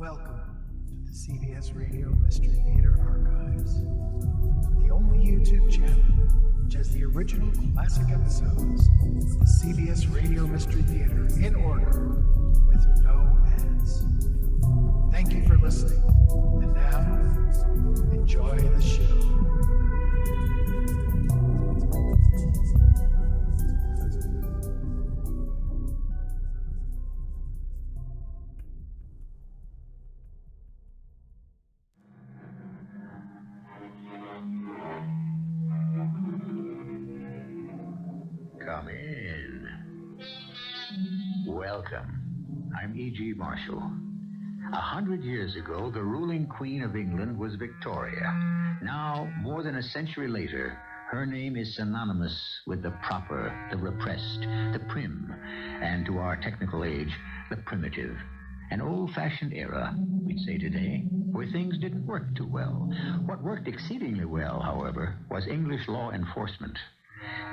Welcome to the CBS Radio Mystery Theater Archives, the only YouTube channel which has the original classic episodes of the CBS Radio Mystery Theater in order with no ads. Thank you for listening, and now, enjoy the show. Come in. Welcome. I'm E.G. Marshall. 100 years ago, the ruling queen of England was Victoria. Now, more than a century later, her name is synonymous with the proper, the repressed, the prim, and to our technical age, the primitive. An old-fashioned era, we'd say today, where things didn't work too well. What worked exceedingly well, however, was English law enforcement.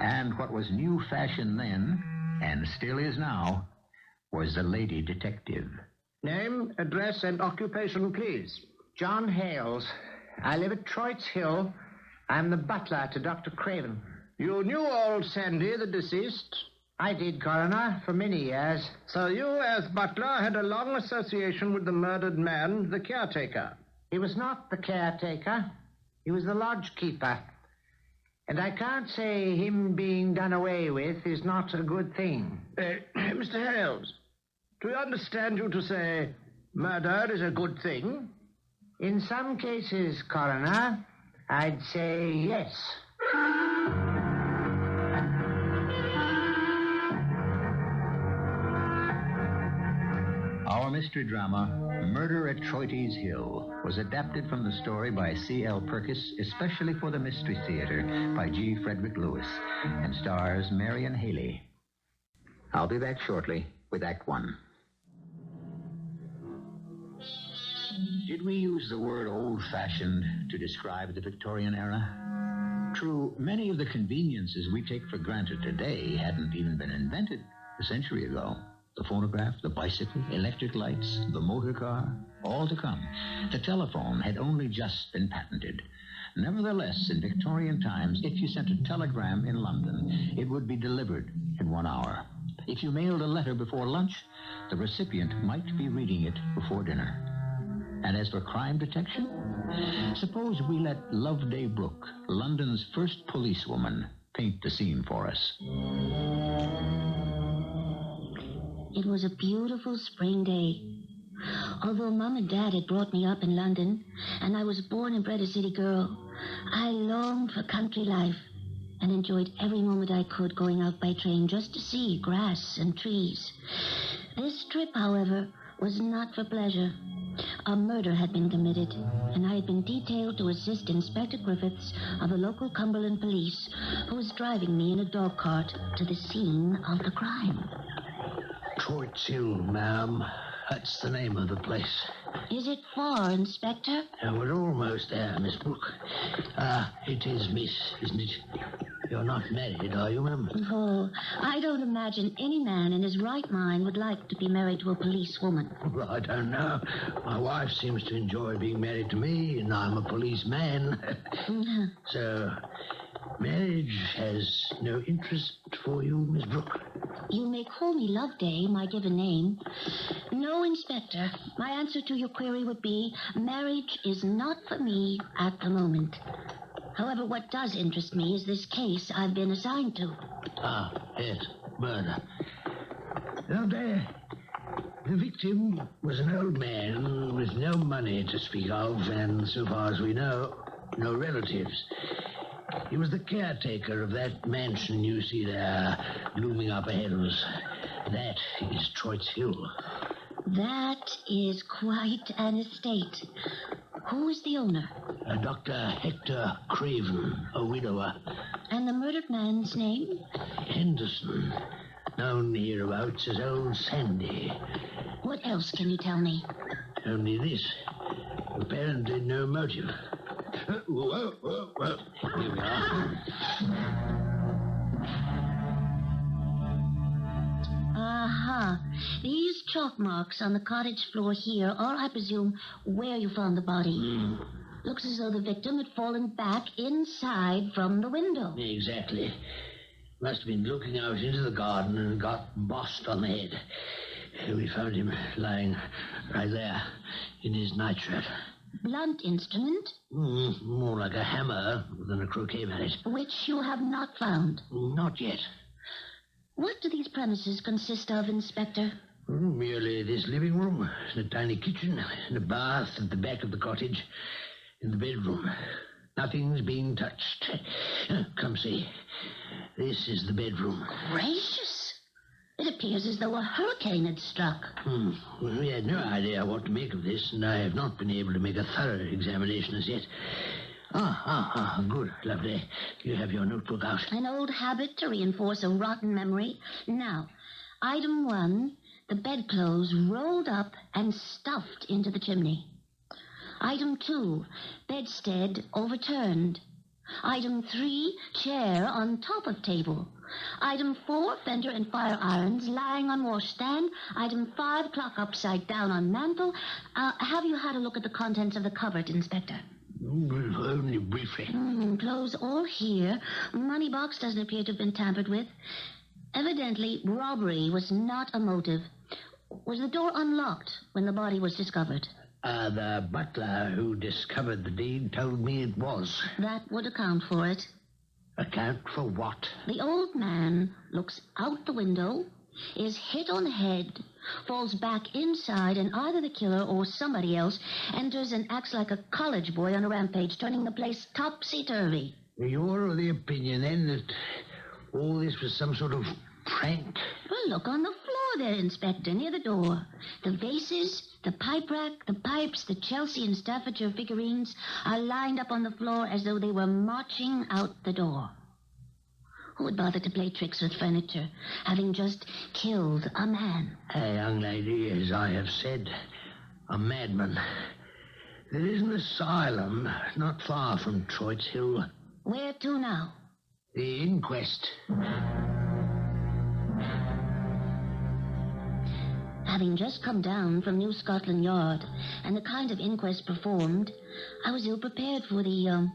And what was new fashion then, and still is now, was the lady detective. Name, address, and occupation, please. John Hales. I live at Troytes Hill. I'm the butler to Dr. Craven. You knew old Sandy, the deceased? I did, Coroner, for many years. So you, as butler, had a long association with the murdered man, the caretaker? He was not the caretaker. He was the lodge keeper. And I can't say him being done away with is not a good thing. Mr. Hales, do we understand you to say murder is a good thing? In some cases, Coroner, I'd say yes. Our mystery drama, Murder at Troytes Hill, was adapted from the story by C.L. Purkis, especially for the Mystery Theater, by G. Frederick Lewis, and stars Marian Haley. I'll be back shortly with Act One. Did we use the word old-fashioned to describe the Victorian era? True, many of the conveniences we take for granted today hadn't even been invented a century ago. The phonograph, the bicycle, electric lights, the motor car, all to come. The telephone had only just been patented. Nevertheless, in Victorian times, if you sent a telegram in London, it would be delivered in 1 hour. If you mailed a letter before lunch, the recipient might be reading it before dinner. And as for crime detection, suppose we let Loveday Brooke, London's first policewoman, paint the scene for us. It was a beautiful spring day. Although Mom and Dad had brought me up in London, and I was born and bred a city girl, I longed for country life and enjoyed every moment I could going out by train just to see grass and trees. This trip, however, was not for pleasure. A murder had been committed, and I had been detailed to assist Inspector Griffiths of the local Cumberland police, who was driving me in a dog cart to the scene of the crime. Troytes Hill, ma'am. That's the name of the place. Is it far, Inspector? We're almost there, Miss Brooke. It is Miss, isn't it? You're not married, are you, ma'am? Oh, I don't imagine any man in his right mind would like to be married to a policewoman. Well, I don't know. My wife seems to enjoy being married to me, and I'm a policeman. So, marriage has no interest for you, Miss Brooke? You may call me Loveday, my given name. No, Inspector. My answer to your query would be marriage is not for me at the moment. However, what does interest me is this case I've been assigned to. Yes, murder. Loveday, the victim was an old man with no money to speak of, and so far as we know, no relatives. He was the caretaker of that mansion you see there, looming up ahead of us. That is Troytes Hill. That is quite an estate. Who is the owner? Dr. Hector Craven, a widower. And the murdered man's name? Henderson, known hereabouts as Old Sandy. What else can you tell me? Only this. Apparently no motive. Whoa. Here we are. Aha. These chalk marks on the cottage floor here are, I presume, where you found the body. Looks as though the victim had fallen back inside from the window. Exactly. Must have been looking out into the garden and got bossed on the head. We found him lying right there in his nightshirt. Blunt instrument? More like a hammer than a croquet mallet. Which you have not found. Not yet. What do these premises consist of, Inspector? Merely this living room, and a tiny kitchen, and a bath at the back of the cottage, and the bedroom. Nothing's being touched. Come see. This is the bedroom. Gracious! It appears as though a hurricane had struck. We had no idea what to make of this, and I have not been able to make a thorough examination as yet. Good, lovely. You have your notebook out. An old habit to reinforce a rotten memory. Now, item 1, the bedclothes rolled up and stuffed into the chimney. Item 2, bedstead overturned. Item 3, chair on top of table. Item 4, fender and fire irons lying on washstand. Item 5, clock upside down on mantel. Have you had a look at the contents of the cupboard, Inspector? Only briefly. Clothes all here. Money box doesn't appear to have been tampered with. Evidently, robbery was not a motive. Was the door unlocked when the body was discovered? The butler who discovered the deed told me it was. That would account for it. Account for what? The old man looks out the window, is hit on the head, falls back inside, and either the killer or somebody else enters and acts like a college boy on a rampage, turning the place topsy-turvy. You're of the opinion, then, that all this was some sort of prank? Well, look on the floor there, Inspector, near the door. The vases, the pipe rack, the pipes, the Chelsea and Staffordshire figurines are lined up on the floor as though they were marching out the door. Who would bother to play tricks with furniture, having just killed a man? A young lady, as I have said, a madman. There is an asylum not far from Troytes Hill. Where to now? The inquest. Having just come down from New Scotland Yard and the kind of inquest performed, I was ill-prepared for the,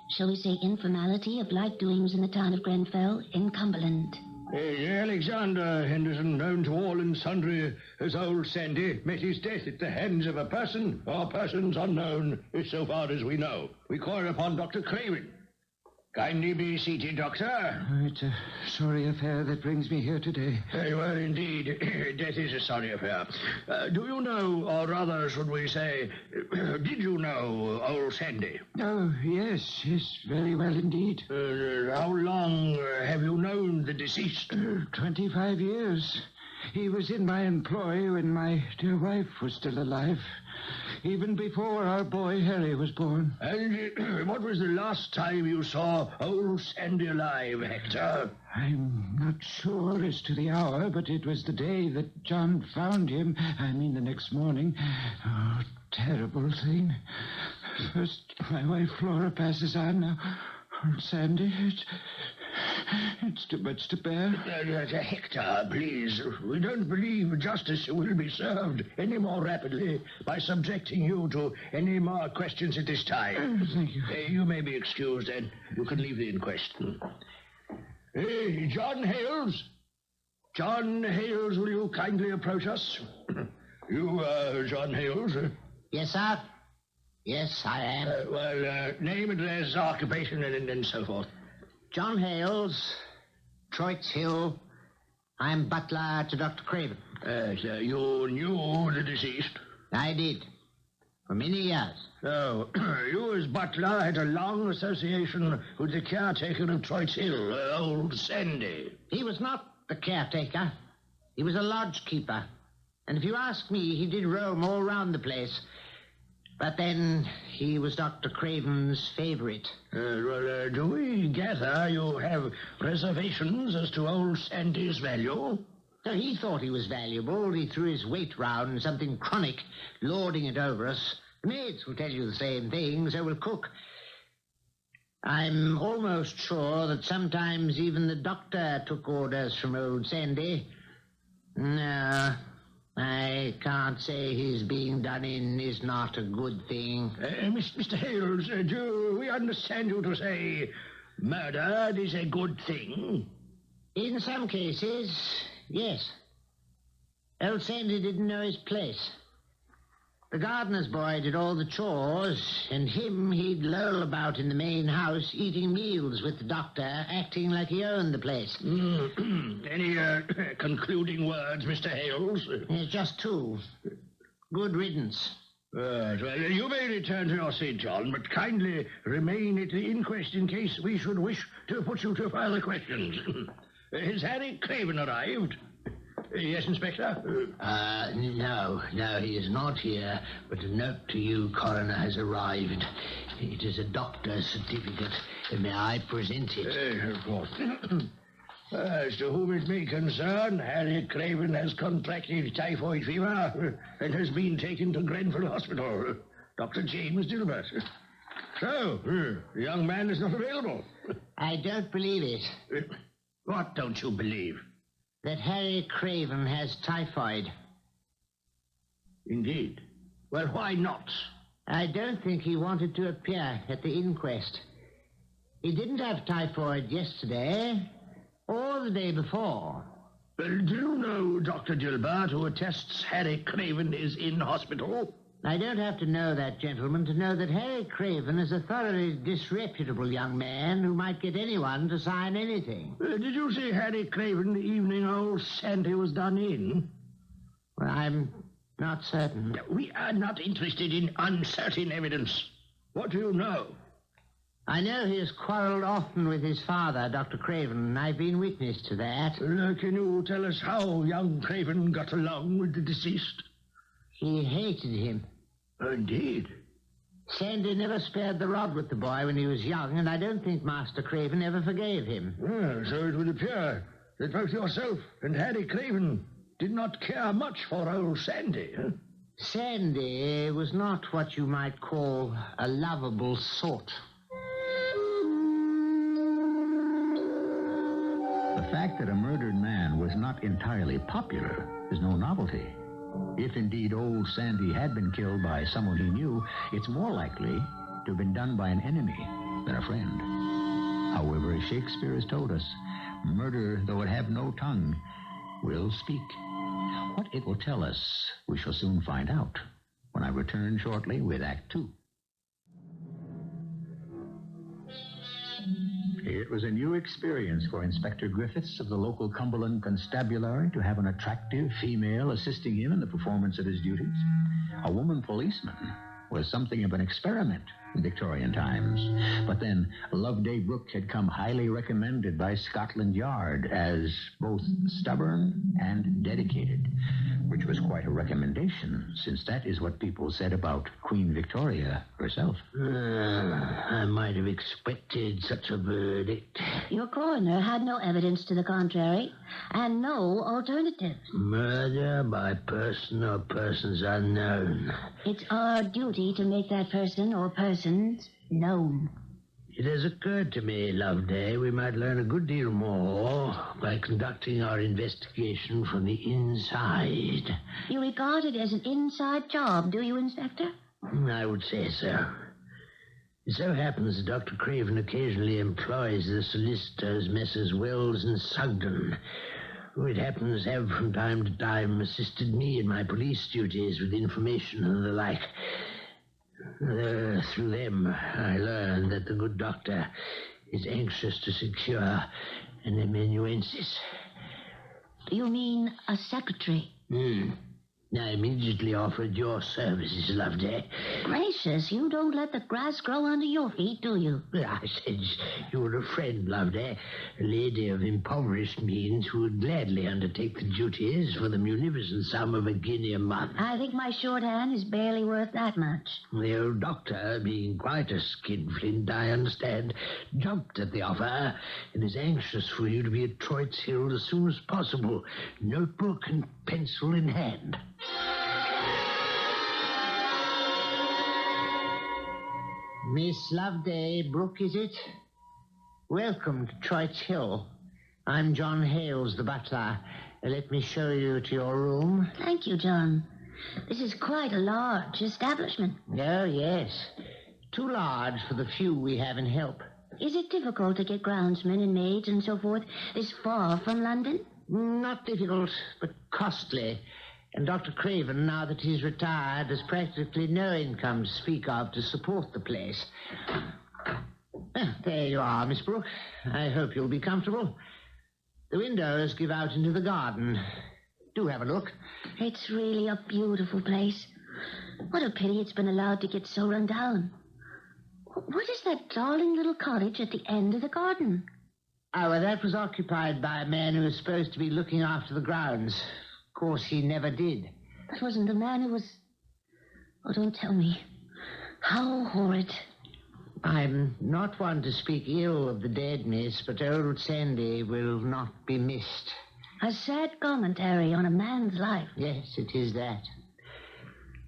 shall we say, informality of like doings in the town of Grenfell in Cumberland. Alexander Henderson, known to all and sundry as Old Sandy, met his death at the hands of a person or persons unknown, so far as we know. We call upon Dr. Craven. Kindly be seated, Doctor. It's a sorry affair that brings me here today. Very well, indeed. Death is a sorry affair. Do you know, or rather, should we say, did you know Old Sandy? Oh, yes, very well indeed. How long have you known the deceased? 25 years. He was in my employ when my dear wife was still alive. Even before our boy Harry was born. And what was the last time you saw Old Sandy alive, Hector? I'm not sure as to the hour, but it was the day that John found him. I mean, the next morning. Oh, terrible thing. First, my wife Flora passes on. Now, Old Sandy, it's too much to bear. Hector, please. We don't believe justice will be served any more rapidly by subjecting you to any more questions at this time. Thank you. You may be excused, and you can leave the inquest. Hey, John Hales. John Hales, will you kindly approach us? You, John Hales? Yes, sir? Yes, I am. Name, address, occupation, and so forth. John Hales, Troytes Hill. I'm butler to Dr. Craven. You knew the deceased? I did. For many years. So, you as butler had a long association with the caretaker of Troytes Hill, Old Sandy. He was not the caretaker. He was a lodge keeper. And if you ask me, he did roam all round the place. But then he was Dr. Craven's favorite. Do we gather you have reservations as to Old Sandy's value? So he thought he was valuable. He threw his weight round, something chronic, lording it over us. The maids will tell you the same thing, so will cook. I'm almost sure that sometimes even the doctor took orders from Old Sandy. No, I can't say his being done in is not a good thing. Mr. Hales, do we understand you to say murder is a good thing? In some cases, yes. Old Sandy didn't know his place. The gardener's boy did all the chores, and he'd loll about in the main house, eating meals with the doctor, acting like he owned the place. Any concluding words, Mr. Hales? Just two. Good riddance. Well, you may return to your seat, John, but kindly remain at the inquest in case we should wish to put you to further questions. Has Harry Craven arrived? Yes, Inspector? No, he is not here, but a note to you, Coroner, has arrived. It is a doctor's certificate. May I present it? Of course. As to whom it may concern, Harry Craven has contracted typhoid fever and has been taken to Grenfell Hospital. Dr. James Dilbert. So, the young man is not available. I don't believe it. What don't you believe? That Harry Craven has typhoid. Indeed. Well, why not? I don't think he wanted to appear at the inquest. He didn't have typhoid yesterday or the day before. Well, do you know Dr. Dilbert, who attests Harry Craven is in hospital? I don't have to know that, gentlemen, to know that Harry Craven is a thoroughly disreputable young man who might get anyone to sign anything. Did you see Harry Craven the evening old Sandy was done in? Well, I'm not certain. We are not interested in uncertain evidence. What do you know? I know he has quarreled often with his father, Dr. Craven, and I've been witness to that. Can you tell us how young Craven got along with the deceased? He hated him. Indeed. Sandy never spared the rod with the boy when he was young, and I don't think Master Craven ever forgave him. So it would appear that both yourself and Harry Craven did not care much for old Sandy, huh? Sandy was not what you might call a lovable sort. The fact that a murdered man was not entirely popular is no novelty. If indeed old Sandy had been killed by someone he knew, it's more likely to have been done by an enemy than a friend. However, as Shakespeare has told us, murder, though it have no tongue, will speak. What it will tell us, we shall soon find out when I return shortly with Act 2. It was a new experience for Inspector Griffiths of the local Cumberland Constabulary to have an attractive female assisting him in the performance of his duties. A woman policeman was something of an experiment in Victorian times. But then Loveday Brooke had come highly recommended by Scotland Yard as both stubborn and dedicated, which was quite a recommendation, since that is what people said about Queen Victoria herself. I might have expected such a verdict. Your coroner had no evidence to the contrary, and no alternative. Murder by person or persons unknown. It's our duty to make that person or persons known. It has occurred to me, Loveday, we might learn a good deal more by conducting our investigation from the inside. You regard it as an inside job, do you, Inspector? I would say so. It so happens that Dr. Craven occasionally employs the solicitors, Messrs. Wells and Sugden, who it happens have from time to time assisted me in my police duties with information and the like. Through them, I learned that the good doctor is anxious to secure an amanuensis. You mean a secretary? I immediately offered your services, Loveday. Gracious, you don't let the grass grow under your feet, do you? I said you were a friend, Loveday, a lady of impoverished means who would gladly undertake the duties for the munificent sum of £1 a month. I think my shorthand is barely worth that much. The old doctor, being quite a skinflint, I understand, jumped at the offer and is anxious for you to be at Troytes Hill as soon as possible, notebook and pencil in hand. Miss Loveday Brooke, is it? Welcome to Troytes Hill. I'm John Hales, the butler. Let me show you to your room. Thank you, John. This is quite a large establishment. Oh, yes. Too large for the few we have in help. Is it difficult to get groundsmen and maids and so forth this far from London? Not difficult, but costly. And Dr. Craven, now that he's retired, has practically no income to speak of to support the place. There you are, Miss Brooke. I hope you'll be comfortable. The windows give out into the garden. Do have a look. It's really a beautiful place. What a pity it's been allowed to get so run down. What is that darling little cottage at the end of the garden? Oh, well, that was occupied by a man who was supposed to be looking after the grounds. Of course, he never did. That wasn't the man who was... Oh, don't tell me. How horrid. I'm not one to speak ill of the dead, miss, but old Sandy will not be missed. A sad commentary on a man's life. Yes, it is that.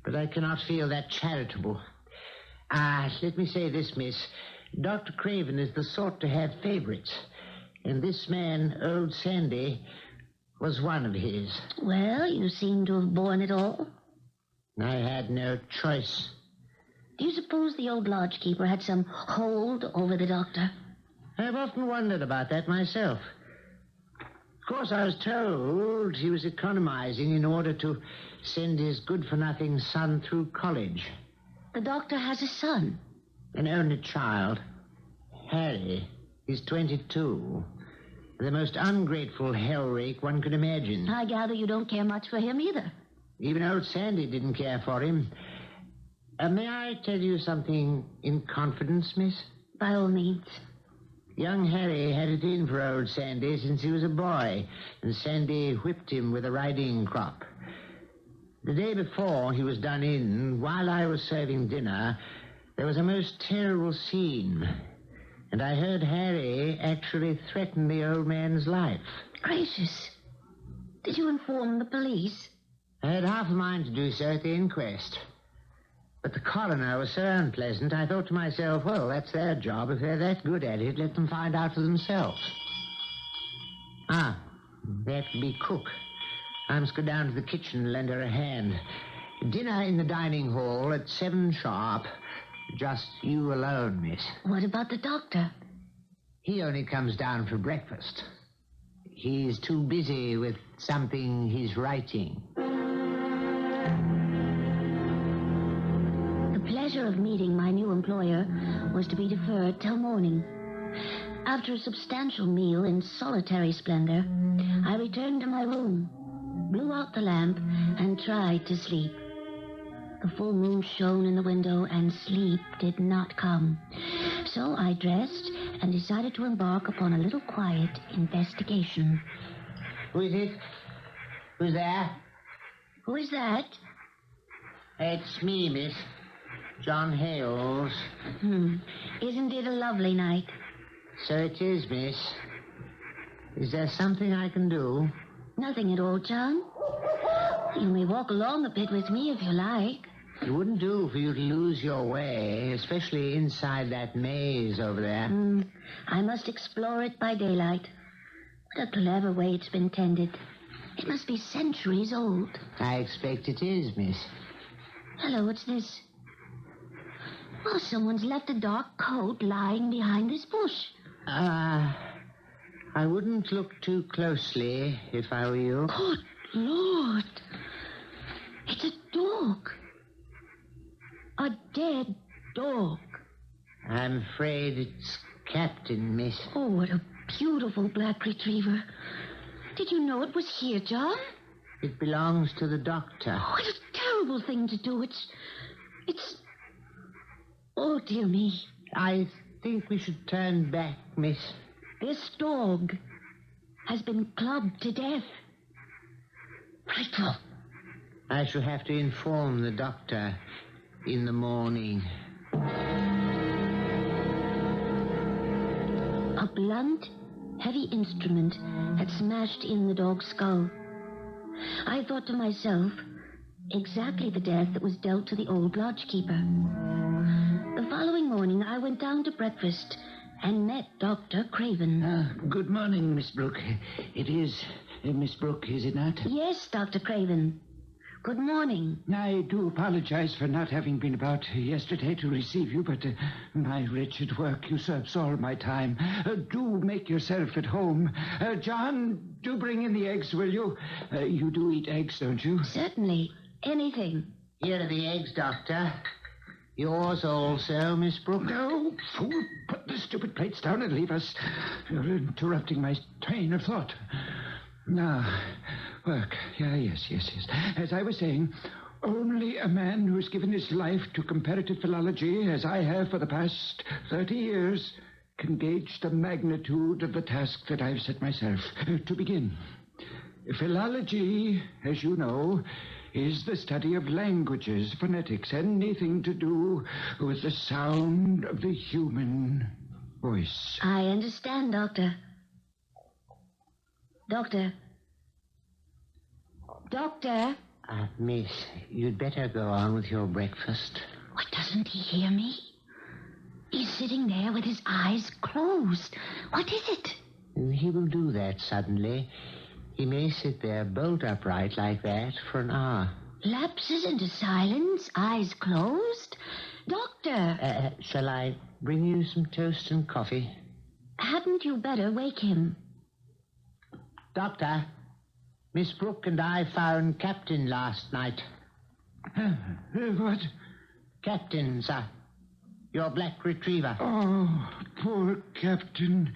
But I cannot feel that charitable. Let me say this, miss. Dr. Craven is the sort to have favorites. And this man, old Sandy, was one of his. Well, you seem to have borne it all. I had no choice. Do you suppose the old lodgekeeper had some hold over the doctor? I've often wondered about that myself. Of course, I was told he was economizing in order to send his good-for-nothing son through college. The doctor has a son. An only child. Harry. He's 22. The most ungrateful hell-rake one could imagine. I gather you don't care much for him either. Even old Sandy didn't care for him. May I tell you something in confidence, miss? By all means. Young Harry had it in for old Sandy since he was a boy, and Sandy whipped him with a riding crop. The day before he was done in, while I was serving dinner, there was a most terrible scene, and I heard Harry actually threaten the old man's life. Gracious. Did you inform the police? I had half a mind to do so at the inquest. But the coroner was so unpleasant, I thought to myself, well, that's their job. If they're that good at it, let them find out for themselves. That could be cook. I must go down to the kitchen and lend her a hand. Dinner in the dining hall at 7 sharp. Just you alone, miss. What about the doctor? He only comes down for breakfast. He's too busy with something he's writing. The pleasure of meeting my new employer was to be deferred till morning. After a substantial meal in solitary splendor, I returned to my room, blew out the lamp, and tried to sleep. The full moon shone in the window, and sleep did not come. So I dressed and decided to embark upon a little quiet investigation. Who is it? Who's there? Who is that? It's me, miss. John Hales. Isn't it a lovely night? So it is, miss. Is there something I can do? Nothing at all, John. You may walk along a bit with me if you like. It wouldn't do for you to lose your way, especially inside that maze over there. I must explore it by daylight. What a clever way it's been tended. It must be centuries old. I expect it is, miss. Hello, what's this? Oh, someone's left a dark coat lying behind this bush. I wouldn't look too closely if I were you. Good Lord. It's a dog. A dead dog. I'm afraid it's Captain, miss. Oh, what a beautiful black retriever. Did you know it was here, John? It belongs to the doctor. Oh, what a terrible thing to do. It's... Oh, dear me. I think we should turn back, miss. This dog has been clubbed to death. Frightful. I shall have to inform the doctor in the morning. A blunt, heavy instrument had smashed in the dog's skull. I thought to myself, exactly the death that was dealt to the old lodgekeeper. The following morning, I went down to breakfast and met Dr. Craven. Good morning, Miss Brooke. It is Miss Brooke, is it not? Yes, Dr. Craven. Good morning. I do apologize for not having been about yesterday to receive you, but my wretched work usurps all my time. Do make yourself at home. John, do bring in the eggs, will you? You do eat eggs, don't you? Certainly. Anything. Here are the eggs, Doctor. Yours also, Miss Brooke. No, fool, put the stupid plates down and leave us. You're interrupting my train of thought. Now, work. Yes. As I was saying, only a man who's given his life to comparative philology, as I have for the past 30 years, can gauge the magnitude of the task that I've set myself. To begin, philology, as you know, is the study of languages, phonetics, anything to do with the sound of the human voice. I understand, Doctor. Doctor. Miss, you'd better go on with your breakfast. What, doesn't he hear me? He's sitting there with his eyes closed. What is it? He will do that suddenly. He may sit there bolt upright like that for an hour. Lapses into silence, eyes closed? Doctor! Shall I bring you some toast and coffee? Hadn't you better wake him? Doctor, Miss Brooke and I found Captain last night. What? Captain, sir. Your black retriever. Oh, poor Captain.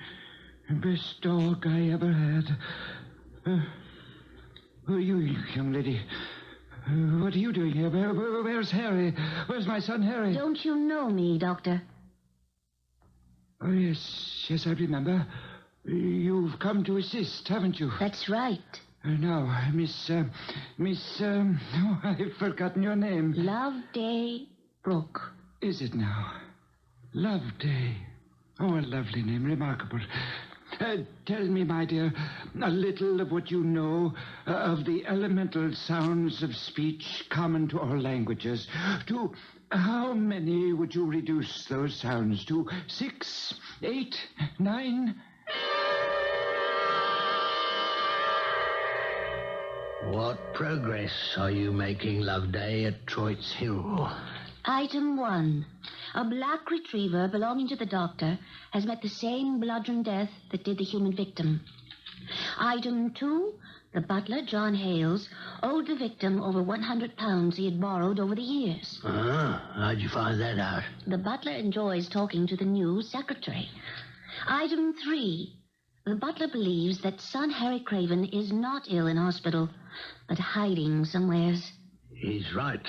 Best dog I ever had. Who are you, young lady? What are you doing here? Where's Harry? Where's my son, Harry? Don't you know me, Doctor? Oh, yes, I remember. You've come to assist, haven't you? That's right. Now, Miss, oh, I've forgotten your name. Loveday Brooke. Is it now? Loveday. Oh, a lovely name, remarkable. Tell me, my dear, a little of what you know of the elemental sounds of speech common to all languages. To how many would you reduce those sounds? To 6, 8, 9? What progress are you making, Loveday, at Troytes Hill? Item 1. A black retriever belonging to the doctor has met the same bludgeon death that did the human victim. Item 2. The butler, John Hales, owed the victim over £100 he had borrowed over the years. How'd you find that out? The butler enjoys talking to the new secretary. Item 3. The butler believes that son Harry Craven is not ill in hospital, but hiding somewheres. He's right.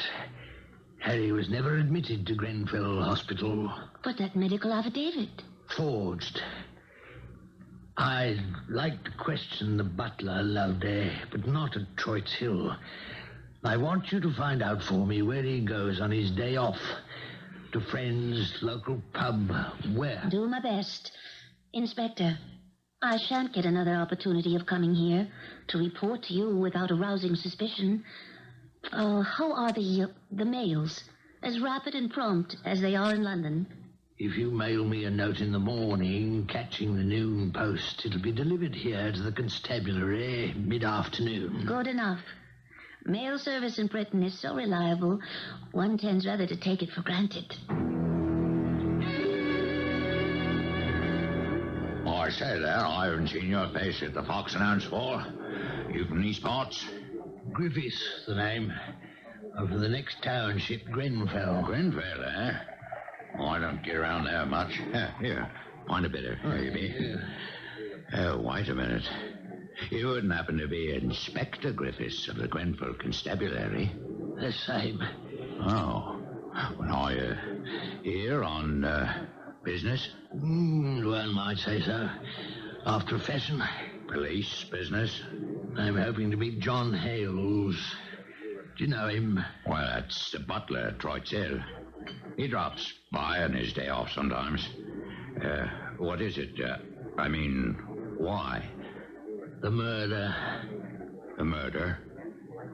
Harry was never admitted to Grenfell Hospital. But that medical affidavit. Forged. I'd like to question the butler, Loveday, but not at Troytes Hill. I want you to find out for me where he goes on his day off. To friends, local pub, where? Do my best. Inspector, I shan't get another opportunity of coming here to report to you without arousing suspicion. How are the mails? As rapid and prompt as they are in London? If you mail me a note in the morning, catching the noon post, it'll be delivered here to the constabulary mid-afternoon. Good enough. Mail service in Britain is so reliable, one tends rather to take it for granted. I say there, I haven't seen your face at the Fox and Hounds for. You from these parts? Griffiths, the name. Of the next township, Grenfell. Grenfell, eh? Oh, I don't get around there much. Here, find a bit of maybe. Wait a minute. You wouldn't happen to be Inspector Griffiths of the Grenfell Constabulary? The same. Oh. Well, are you here on business? One might say so. After a fashion. Police business? I'm hoping to meet John Hales. Do you know him? Well, that's the butler at Troytes Hill. He drops by on his day off sometimes. What is it? Why? The murder. The murder?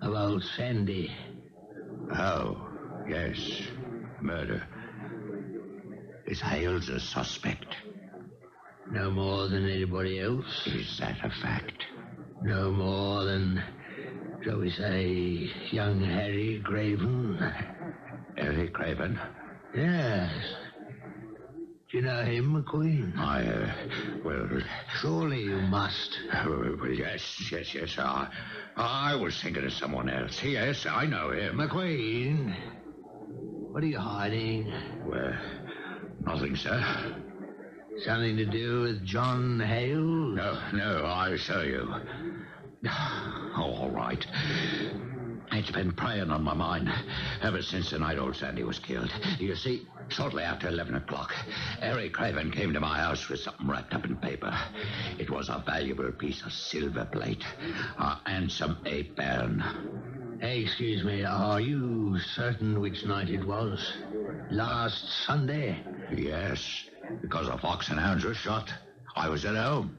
Of old Sandy. Oh, yes. Murder. Is Hales a suspect? No more than anybody else. Is that a fact? No more than, shall we say, young Harry Craven? Harry Craven? Yes. Do you know him, McQueen? Well... Surely you must. Well, yes. I was thinking of someone else. Yes, I know him. McQueen, what are you hiding? Well, nothing, sir. Something to do with John Hale? No, I'll show you. All right. It's been preying on my mind ever since the night old Sandy was killed. You see, shortly after 11 o'clock, Harry Craven came to my house with something wrapped up in paper. It was a valuable piece of silver plate and some ape-bone. Excuse me, are you certain which night it was? Last Sunday? Yes, because a fox and hounds were shot. I was at home.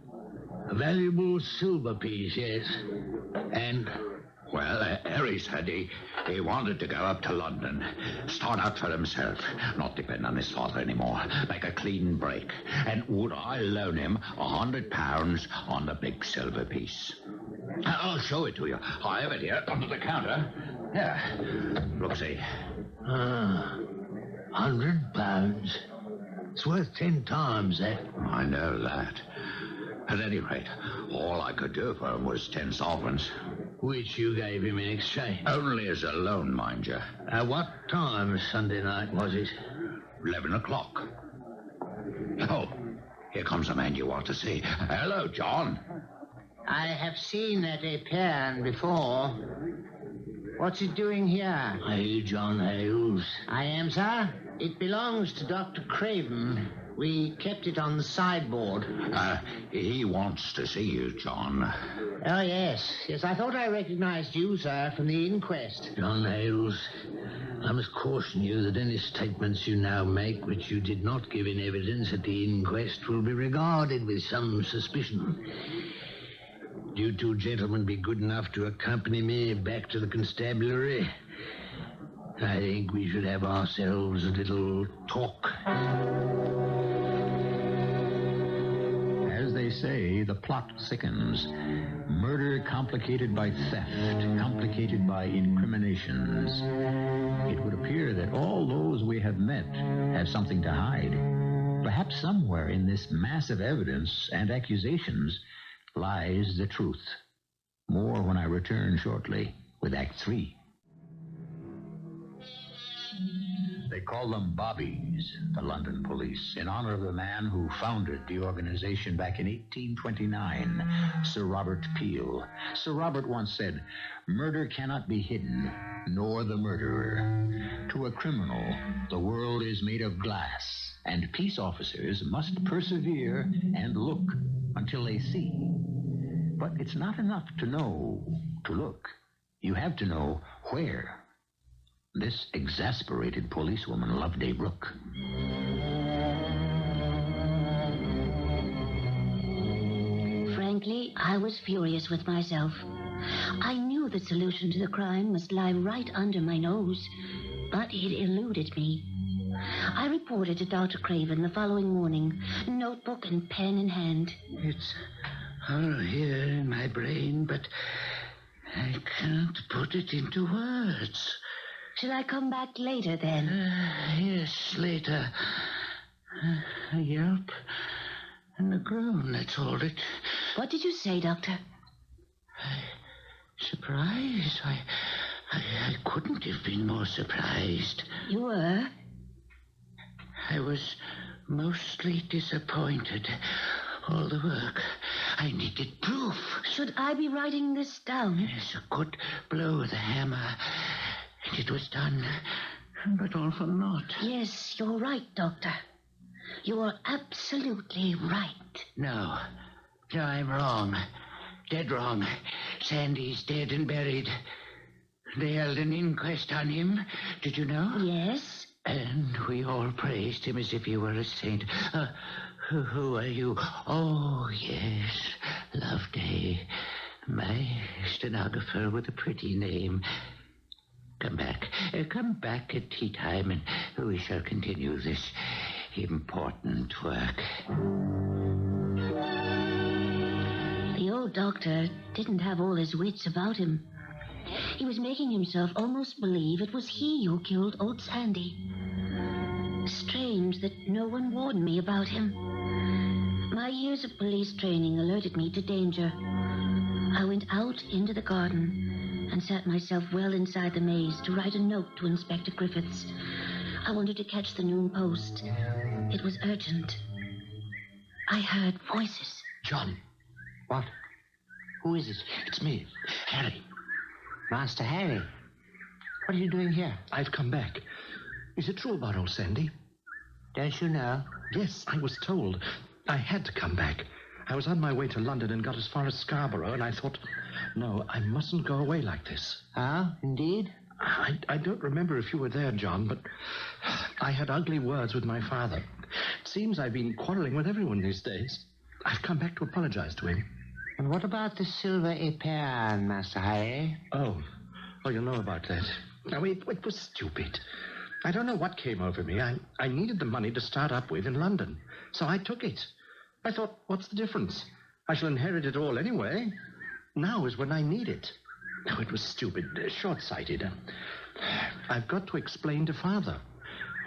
A valuable silver piece, yes. And... Well, Harry said he wanted to go up to London, start out for himself, not depend on his father anymore, make a clean break. And would I loan him £100 on the big silver piece? I'll show it to you. I have it here under the counter. Here. Look, see. £100? It's worth 10 times that. I know that. At any rate, all I could do for him was 10 sovereigns. Which you gave him in exchange? Only as a loan, mind you. At what time Sunday night was it? 11 o'clock. Oh, here comes the man you want to see. Hello, John. I have seen that ape-bone before. What's it doing here? Are you John Hales? I am, sir. It belongs to Dr. Craven. We kept it on the sideboard. He wants to see you, John. Oh, yes. Yes, I thought I recognized you, sir, from the inquest. John Hales, I must caution you that any statements you now make which you did not give in evidence at the inquest will be regarded with some suspicion. Do you two gentlemen be good enough to accompany me back to the constabulary? I think we should have ourselves a little talk. As they say, the plot thickens. Murder complicated by theft, complicated by incriminations. It would appear that all those we have met have something to hide. Perhaps somewhere in this mass of evidence and accusations lies the truth. More when I return shortly with Act 3. They call them Bobbies, the London police, in honor of the man who founded the organization back in 1829, Sir Robert Peel. Sir Robert once said, "Murder cannot be hidden, nor the murderer. To a criminal, the world is made of glass, and peace officers must persevere and look until they see. But it's not enough to know to look. You have to know where." This exasperated policewoman loved a brook. Frankly, I was furious with myself. I knew the solution to the crime must lie right under my nose, but it eluded me. I reported to Dr. Craven the following morning, notebook and pen in hand. It's all here in my brain, but I can't put it into words. Shall I come back later, then? Yes, later. A yelp and a groan, that's all it... What did you say, Doctor? Surprised? I couldn't have been more surprised. You were? I was mostly disappointed. All the work. I needed proof. Should I be writing this down? Yes, a good blow with a hammer. And it was done, but all for naught. Yes, you're right, Doctor. You're absolutely right. No, I'm wrong. Dead wrong. Sandy's dead and buried. They held an inquest on him. Did you know? Yes. And we all praised him as if he were a saint. Who are you? Oh, yes, Loveday. My stenographer with a pretty name. Come back at tea time, and we shall continue this important work. The old doctor didn't have all his wits about him. He was making himself almost believe it was he who killed old Sandy. Strange that no one warned me about him. My years of police training alerted me to danger. I went out into the garden and sat myself well inside the maze to write a note to Inspector Griffiths. I wanted to catch the noon post. It was urgent. I heard voices. John. What? Who is it? It's me, Harry. Master Harry. What are you doing here? I've come back. Is it true about old Sandy? Don't you know? Yes, I was told. I had to come back. I was on my way to London and got as far as Scarborough, and I thought, no, I mustn't go away like this. Ah, indeed? I don't remember if you were there, John, but I had ugly words with my father. It seems I've been quarreling with everyone these days. I've come back to apologize to him. And what about the silver épergne, Master Harry? Oh, you know about that. No, it was stupid. I don't know what came over me. I needed the money to start up with in London, so I took it. I thought, what's the difference? I shall inherit it all anyway. Now is when I need it. Oh, it was stupid, short-sighted. I've got to explain to Father.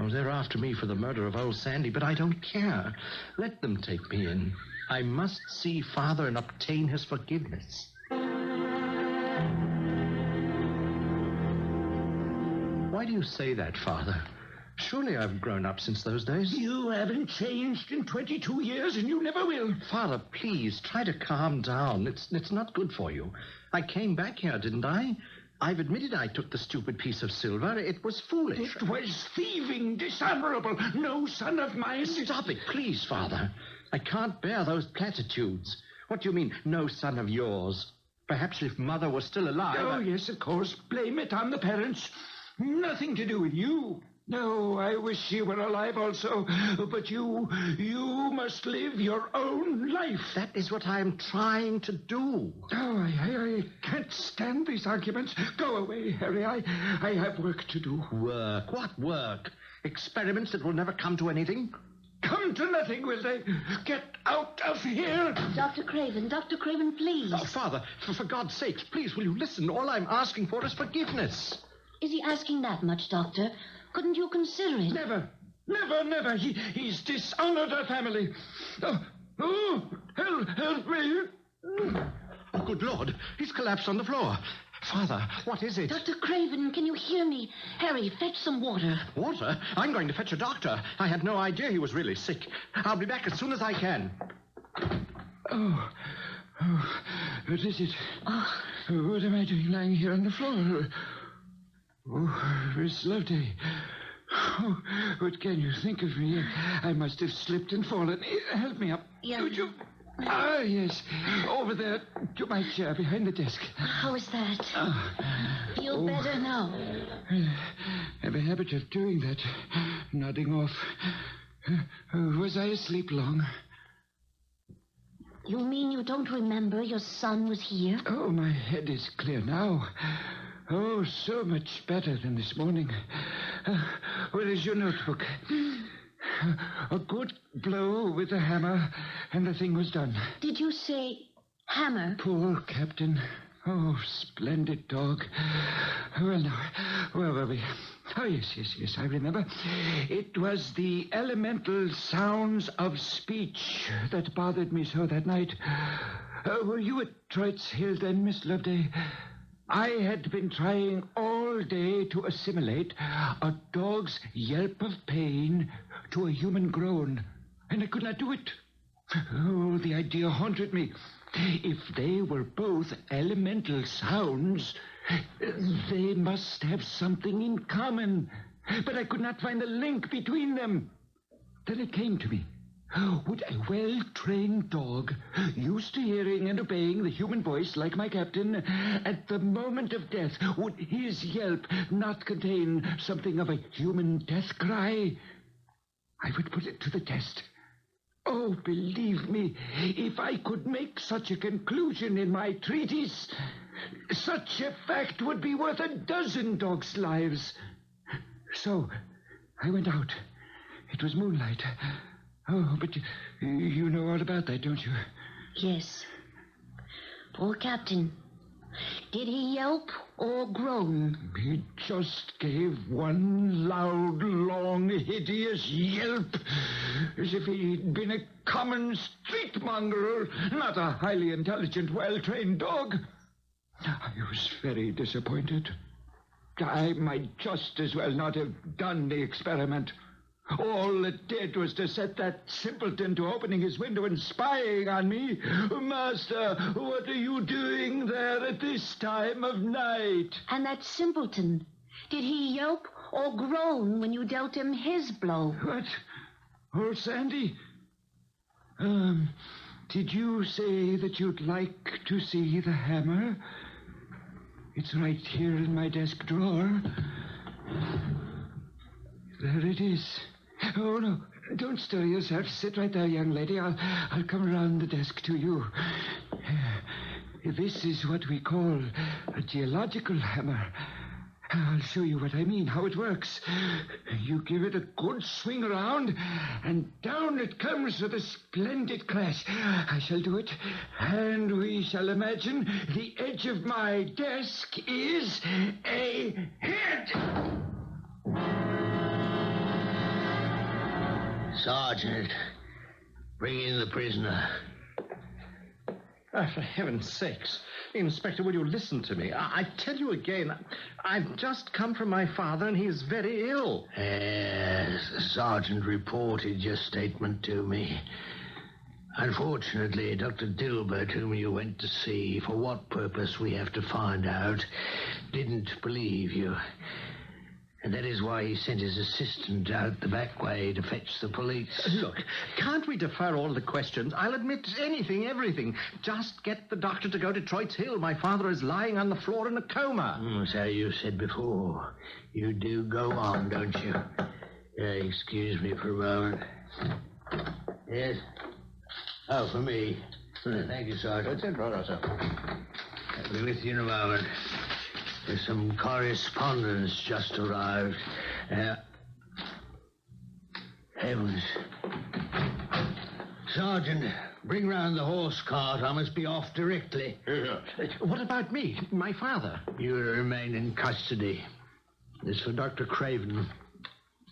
Oh, they're after me for the murder of old Sandy, but I don't care. Let them take me in. I must see Father and obtain his forgiveness. Why do you say that, Father? Surely I've grown up since those days. You haven't changed in 22 years, and you never will. Father, please, try to calm down. It's not good for you. I came back here, didn't I? I've admitted I took the stupid piece of silver. It was foolish. It was thieving, dishonorable. No son of mine... Stop it, please, Father. I can't bear those platitudes. What do you mean, no son of yours? Perhaps if Mother was still alive... Oh, yes, of course. Blame it on the parents. Nothing to do with you. No, I wish you were alive also. But you must live your own life. That is what I am trying to do. Oh, I can't stand these arguments. Go away, Harry. I have work to do. Work? What work? Experiments that will never come to anything? Come to nothing, will they? Get out of here. Dr. Craven, please. Oh, Father, for God's sakes, please, will you listen? All I'm asking for is forgiveness. Is he asking that much, Doctor? Couldn't you consider it? Never. He's dishonored our family. Help me. Oh, good Lord, he's collapsed on the floor. Father, what is it? Dr. Craven, can you hear me? Harry, fetch some water. Water? I'm going to fetch a doctor. I had no idea he was really sick. I'll be back as soon as I can. Oh, what is it? Oh. What am I doing lying here on the floor? Oh, Miss Loveday. Oh, what can you think of me? I must have slipped and fallen. Help me up. Yeah. Would you? Ah, yes. Over there to my chair behind the desk. How is that? Feel better now? I have a habit of doing that, nodding off. Was I asleep long? You mean you don't remember your son was here? Oh, my head is clear now. Oh, so much better than this morning. Where is your notebook? A good blow with a hammer, and the thing was done. Did you say hammer? Poor Captain. Oh, splendid dog. Well, now, where were we? Oh, yes, I remember. It was the elemental sounds of speech that bothered me so that night. Were you at Troytes Hill then, Miss Loveday? I had been trying all day to assimilate a dog's yelp of pain to a human groan, and I could not do it. Oh, the idea haunted me. If they were both elemental sounds, they must have something in common, but I could not find the link between them. Then it came to me. Would a well-trained dog, used to hearing and obeying the human voice like my captain, at the moment of death, would his yelp not contain something of a human death cry? I would put it to the test. Oh, believe me, if I could make such a conclusion in my treatise, such a fact would be worth a dozen dogs' lives. So I went out. It was moonlight. Oh, but you know all about that, don't you? Yes. Poor Captain. Did he yelp or groan? He just gave one loud, long, hideous yelp, as if he'd been a common street mongrel, not a highly intelligent, well-trained dog. I was very disappointed. I might just as well not have done the experiment. All it did was to set that simpleton to opening his window and spying on me. Master, what are you doing there at this time of night? And that simpleton, did he yelp or groan when you dealt him his blow? What? Old Sandy? Did you say that you'd like to see the hammer? It's right here in my desk drawer. There it is. Oh, no, don't stir yourself. Sit right there, young lady. I'll come around the desk to you. This is what we call a geological hammer. I'll show you what I mean, how it works. You give it a good swing around, and down it comes with a splendid crash. I shall do it, and we shall imagine the edge of my desk is a head. Sergeant, bring in the prisoner. For heaven's sakes. Inspector, will you listen to me? I tell you again, I've just come from my father, and he's very ill. Yes, the sergeant reported your statement to me. Unfortunately, Dr. Dilbert, whom you went to see, for what purpose we have to find out, didn't believe you. And that is why he sent his assistant out the back way to fetch the police. Look, can't we defer all the questions? I'll admit anything, everything. Just get the doctor to go to Troytes Hill. My father is lying on the floor in a coma. So you said before. You do go on, don't you? Excuse me for a moment. Yes? Oh, for me. Thank you, Sergeant. I'll be with you in a moment. There's some correspondence just arrived. Heavens. Sergeant, bring round the horse cart. I must be off directly. What about me, my father? You remain in custody. As for Dr. Craven,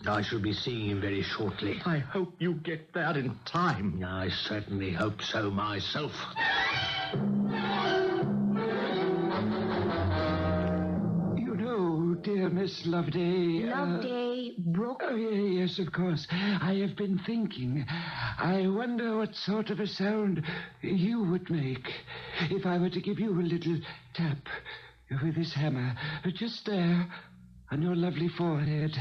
I shall be seeing him very shortly. I hope you get there in time. I certainly hope so myself. Dear Miss Loveday... Loveday Brooke? Oh, yes, of course. I have been thinking. I wonder what sort of a sound you would make if I were to give you a little tap with this hammer, just there on your lovely forehead.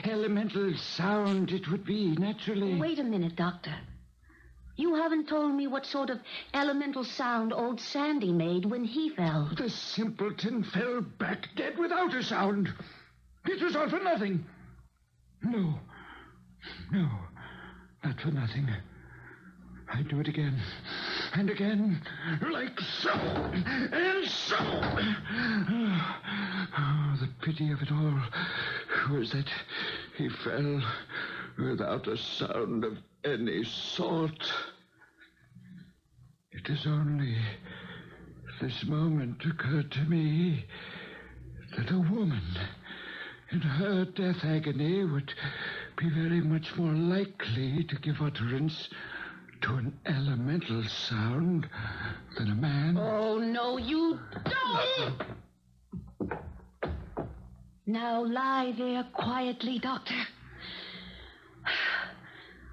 Elemental sound it would be, naturally. Wait a minute, Doctor. You haven't told me what sort of elemental sound old Sandy made when he fell. The simpleton fell back dead without a sound. It was all for nothing. No, not for nothing. I'd do it again, and again, like so, and so. Oh, the pity of it all was that he fell without a sound of any sort. It has only this moment occurred to me that a woman in her death agony would be very much more likely to give utterance to an elemental sound than a man. Oh, no, you don't! Now lie there quietly, Doctor.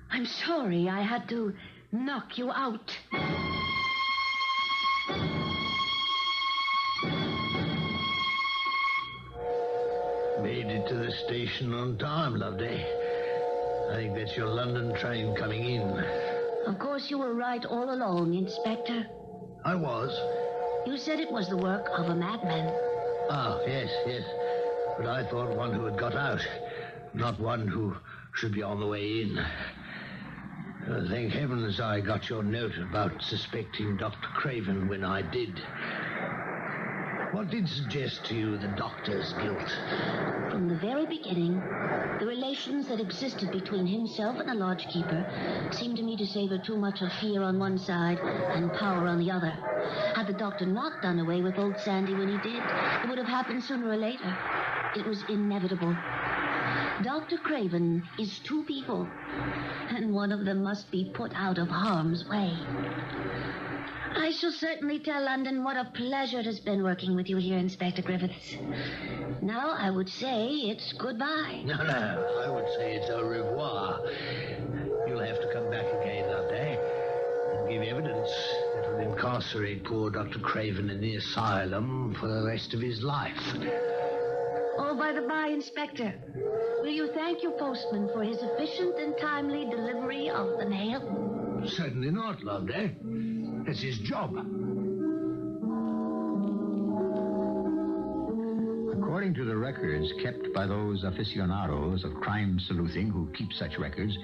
I'm sorry I had to knock you out. Made it to the station on time, Loveday. I think that's your London train coming in. Of course you were right all along, Inspector. I was. You said it was the work of a madman. Ah, yes. But I thought one who had got out, not one who should be on the way in. Thank heavens I got your note about suspecting Dr. Craven when I did. What did suggest to you the doctor's guilt? From the very beginning, the relations that existed between himself and the lodgekeeper seemed to me to savor too much of fear on one side and power on the other. Had the doctor not done away with old Sandy when he did, it would have happened sooner or later. It was inevitable. Dr. Craven is two people, and one of them must be put out of harm's way. I shall certainly tell London what a pleasure it has been working with you here, Inspector Griffiths. Now I would say it's goodbye. No, I would say it's au revoir. You'll have to come back again that day and give evidence that will incarcerate poor Dr. Craven in the asylum for the rest of his life. Oh, by the by, Inspector, will you thank your postman for his efficient and timely delivery of the mail? Certainly not, Loveday. It's his job. According to the records kept by those aficionados of crime sleuthing who keep such records,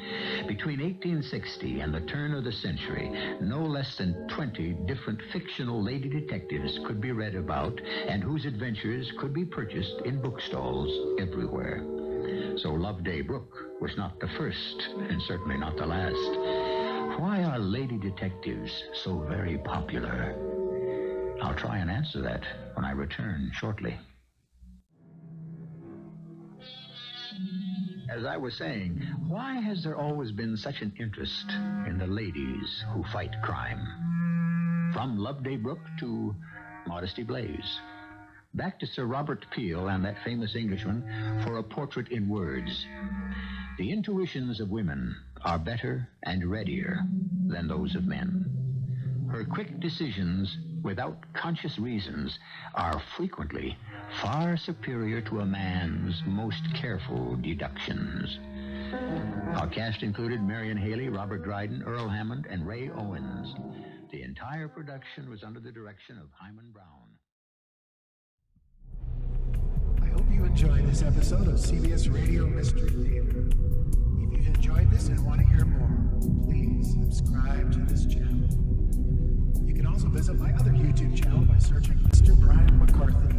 between 1860 and the turn of the century, no less than 20 different fictional lady detectives could be read about and whose adventures could be purchased in bookstalls everywhere. So Loveday Brooke was not the first and certainly not the last. Why are lady detectives so very popular? I'll try and answer that when I return shortly. As I was saying, why has there always been such an interest in the ladies who fight crime? From Loveday Brooke to Modesty Blaze. Back to Sir Robert Peel and that famous Englishman for a portrait in words. The intuitions of women are better and readier than those of men. Her quick decisions without conscious reasons are frequently far superior to a man's most careful deductions. Our cast included Marian Haley, Robert Dryden, Earl Hammond, and Ray Owens. The entire production was under the direction of Hyman Brown. I hope you enjoyed this episode of CBS Radio Mystery Theater. If you've enjoyed this and want to hear more, please subscribe to this channel. You can also visit my other YouTube channel by searching Mr. Brian McCarthy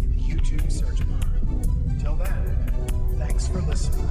in the YouTube search bar. Till then, thanks for listening.